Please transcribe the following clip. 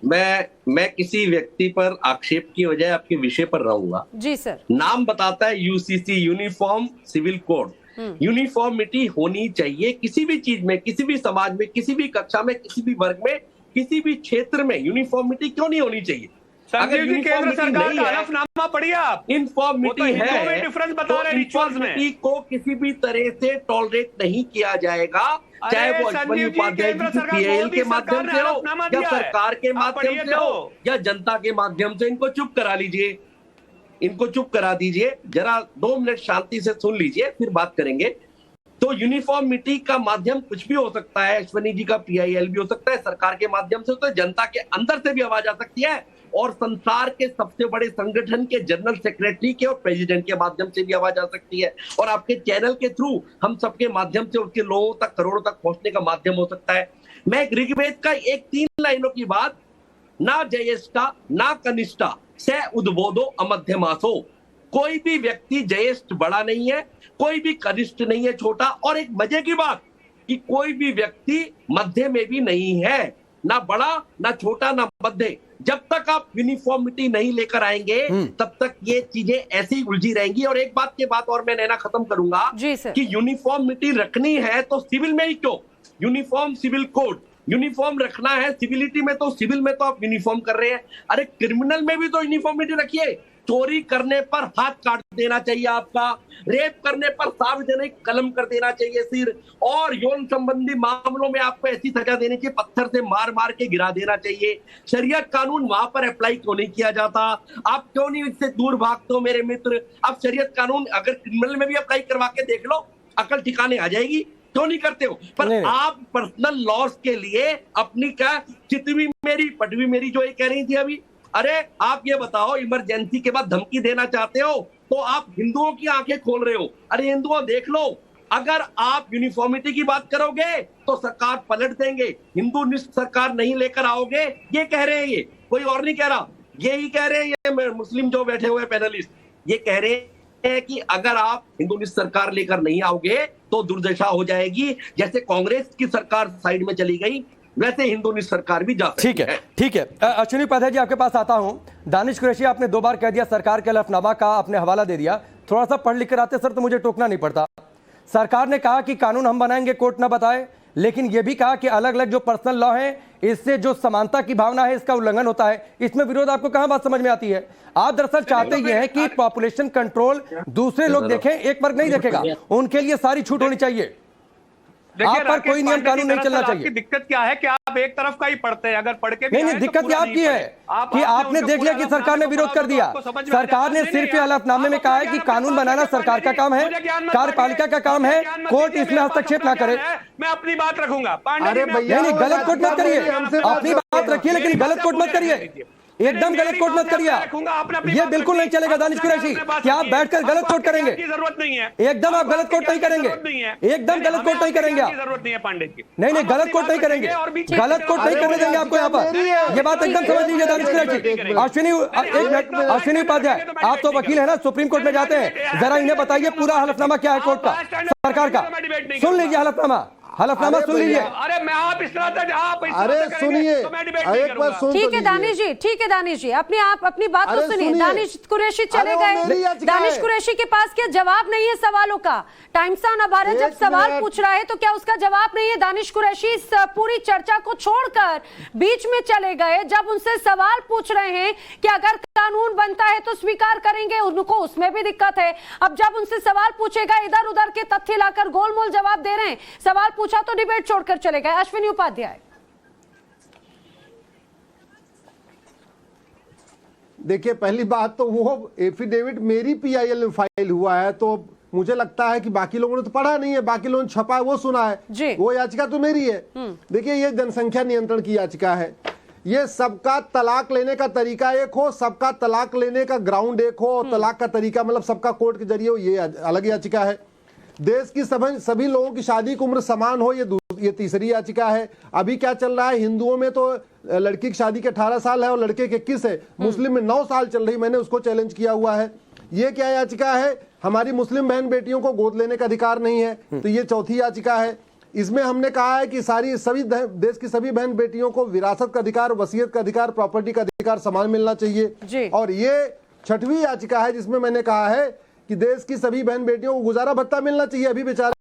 मैं किसी व्यक्ति पर आक्षेप की बजाय आपके विषय पर रहूंगा। जी सर। नाम बताता है UCC, uniform civil code. Uniformity होनी चाहिए किसी भी चीज में, किसी भी समाज में, किसी भी कक्षा में, किसी भी वर्ग में, किसी भी क्षेत्र में यूनिफॉर्मिटी क्यों नहीं होनी चाहिए? अगर केंद्र सरकार का हलफनामा पढ़िए आप, इन्फॉर्मिटी है डिफरेंस बता रहे इन्फॉर्मिटी को किसी भी तरह से टॉलरेट नहीं किया जाएगा, चाहे वो अश्विनी उपाध्याय जी की पीआईएल के माध्यम से हो या सरकार के माध्यम से हो या जनता के माध्यम से। इनको चुप करा लीजिए, इनको चुप करा दीजिए, जरा 2 मिनट शांति से सुन लीजिए, फिर बात करेंगे। तो यूनिफॉर्मिटी का माध्यम कुछ भी हो सकता है, अश्विनी जी का पीआईएल भी हो सकता है, सरकार के माध्यम से होता है, जनता के अंदर से भी आवाज आ सकती है और संसार के सबसे बड़े संगठन के जनरल सेक्रेटरी के और प्रेसिडेंट के माध्यम से भी आवाज आ सकती है और आपके चैनल के थ्रू हम सबके माध्यम से उसके लोगों तक, करोड़ों तक पहुंचने का माध्यम हो सकता है। मैं एक ऋग्वेद का एक 3 लाइनों की बात, ना ज्येष्ठा ना कनिष्ठा स उद्बोधो अमध्यमासो। कोई भी व्यक्ति ज्येष्ठ बड़ा नहीं है, कोई भी कनिष्ठ नहीं है छोटा, और एक मजे की बात कि कोई भी व्यक्ति मध्य में भी नहीं है, ना बड़ा ना छोटा ना मध्य। जब तक आप यूनिफॉर्मिटी नहीं लेकर आएंगे तब तक ये चीजें ऐसी उलझी रहेंगी। और एक बात के बाद और मैं नैना खत्म करूंगा कि यूनिफॉर्मिटी रखनी है तो सिविल में ही क्यों, यूनिफॉर्म सिविल कोड यूनिफॉर्म रखना है सिविलिटी में, तो सिविल में तो आप यूनिफॉर्म कर रहे हैं, अरे क्रिमिनल में भी तो यूनिफॉर्मिटी रखिए। चोरी करने पर हाथ काट देना चाहिए आपका, रेप करने पर सार्वजनिक कलम कर देना चाहिए सिर, और यौन संबंधी मामलों में आपको ऐसी सजा देनी चाहिए, पत्थर से मार मार के गिरा देना चाहिए। शरीयत कानून वहां पर अप्लाई क्यों नहीं किया जाता? आप क्यों नहीं इससे दूर भागते हो मेरे मित्र? आप शरीयत कानून अगर क्रिमिनल में भी अप्लाई करवा के देख लो, अकल ठिकाने आ जाएगी। क्यों नहीं करते हो? पर आप पर्सनल लॉस के लिए अपनी क्या चितवी मेरी पटवी मेरी जो ये कह रही थी अभी, अरे आप ये बताओ, इमरजेंसी के बाद धमकी देना चाहते हो तो आप हिंदुओं की आंखें खोल रहे हो। अरे हिंदुओं देख लो, अगर आप यूनिफॉर्मिटी की बात करोगे तो सरकार पलट देंगे, हिंदू निष्ठ सरकार नहीं लेकर आओगे, ये कह रहे हैं, ये कोई और नहीं कह रहा, ये ही कह रहे हैं ये मुस्लिम जो बैठे हुए पैनलिस्ट, ये कह रहे हैं कि अगर आप हिंदू निष्ठ सरकार लेकर नहीं आओगे तो दुर्दशा हो जाएगी। जैसे कांग्रेस की सरकार साइड में चली गई, वैसे हिंदू निष्ठ सरकार भी जा सकती है। ठीक है। अश्विनी उपाध्याय जी आपके पास आता हूं। दानिश कुरैशी, आपने 2 बार कह दिया सरकार के हलफनामा का आपने हवाला दे दिया, थोड़ा सा पढ़ लिख कर आते सर तो मुझे टोकना नहीं पड़ता। सरकार ने कहा कि कानून हम बनाएंगे, कोर्ट ना बताए, लेकिन यह भी कहा कि अलग अलग जो पर्सनल लॉ है इससे जो समानता की भावना है इसका उल्लंघन होता है। इसमें विरोध आपको कहां बात समझ में आती है? आप दरअसल चाहते ये हैं कि पॉपुलेशन कंट्रोल दूसरे लोग देखें, एक वर्ग नहीं देखेगा, उनके लिए सारी छूट होनी चाहिए, आप पर कोई नियम कानून नहीं चलना चाहिए। दिक्कत क्या है कि आप एक तरफ का ही पढ़ते हैं, अगर पढ़ के भी नहीं, दिक्कत क्या आपकी है कि आपने देख लिया कि सरकार ने विरोध कर दिया। सरकार ने सिर्फ हलफनामे में कहा है कि कानून बनाना सरकार का काम है, कार्यपालिका का काम है, कोर्ट इसमें हस्तक्षेप ना करे। मैं अपनी बात रखूंगा। नहीं, गलत कोट मत करिए, अपनी बात रखिए लेकिन गलत कोट मत करिए, एकदम गलत कोट मत करिए, ये बिल्कुल नहीं चलेगा। दानिश कुरैशी, क्या आप बैठकर गलत कोट करेंगे? जरूरत नहीं है, एकदम आप गलत कोट नहीं करेंगे, एकदम गलत कोट नहीं करेंगे आप। जरूरत नहीं है पांडे जी, नहीं, गलत कोट नहीं करेंगे, गलत कोट नहीं करने देंगे आपको यहाँ पर, ये बात एकदम समझ लीजिए। दानिश कुरैशी, अश्विनी उपाध्याय, आप तो वकील है ना, सुप्रीम कोर्ट में जाते हैं, जरा इन्हें बताइए पूरा हलफनामा क्या है कोर्ट का, सरकार का। सुन लीजिए हलफनामा सुन लीजिए। अरे मैं आप इस तरह से आप अरे सुनिए, ठीक है दानिश जी, ठीक है दानिश जी, अपनी बात तो सुनिए। दानिश कुरैशी चले गए, दानिश कुरैशी के पास क्या जवाब नहीं है सवालों का? टाइम्स ऑफ भारत जब सवाल पूछ रहा है तो क्या उसका जवाब नहीं है? दानिश कुरैशी इस पूरी चर्चा को छोड़कर बीच में चले गए, जब उनसे सवाल पूछ रहे हैं कि अगर कानून बनता है तो स्वीकार करेंगे, उनको उसमें भी दिक्कत है। अब जब उनसे सवाल पूछेगा इधर उधर के तथ्य लाकर गोलमोल जवाब दे रहे हैं, सवाल पूछा तो डिबेट छोड़कर चले गए। अश्विनी उपाध्याय, देखिए, पहली बात तो वो एफिडेविट मेरी पीआईएल में फाइल हुआ है, तो मुझे लगता है कि बाकी लोगों ने तो पढ़ा नहीं है, बाकी लोगों ने छपा है वो सुना है, वो याचिका तो मेरी है। देखिए, ये जनसंख्या नियंत्रण की याचिका है, ये सबका तलाक लेने का तरीका एक हो, सबका तलाक लेने का ग्राउंड एक हो, और तलाक का तरीका मतलब सबका कोर्ट के जरिए हो, ये अलग याचिका है। देश की सभी लोगों की शादी की उम्र समान हो, ये तीसरी याचिका है। अभी क्या चल रहा है, हिंदुओं में तो लड़की की शादी के 18 साल है और लड़के के 21 है, मुस्लिम में 9 साल चल रही, मैंने उसको चैलेंज किया हुआ है। ये क्या याचिका है, हमारी मुस्लिम बहन बेटियों को गोद लेने का अधिकार नहीं है, तो ये चौथी याचिका है। इसमें हमने कहा है कि सभी देश की सभी बहन बेटियों को विरासत का अधिकार, वसीयत का अधिकार, प्रॉपर्टी का अधिकार समान मिलना चाहिए। और ये 6वीं याचिका है जिसमें मैंने कहा है कि देश की सभी बहन बेटियों को गुजारा भत्ता मिलना चाहिए। अभी बेचारे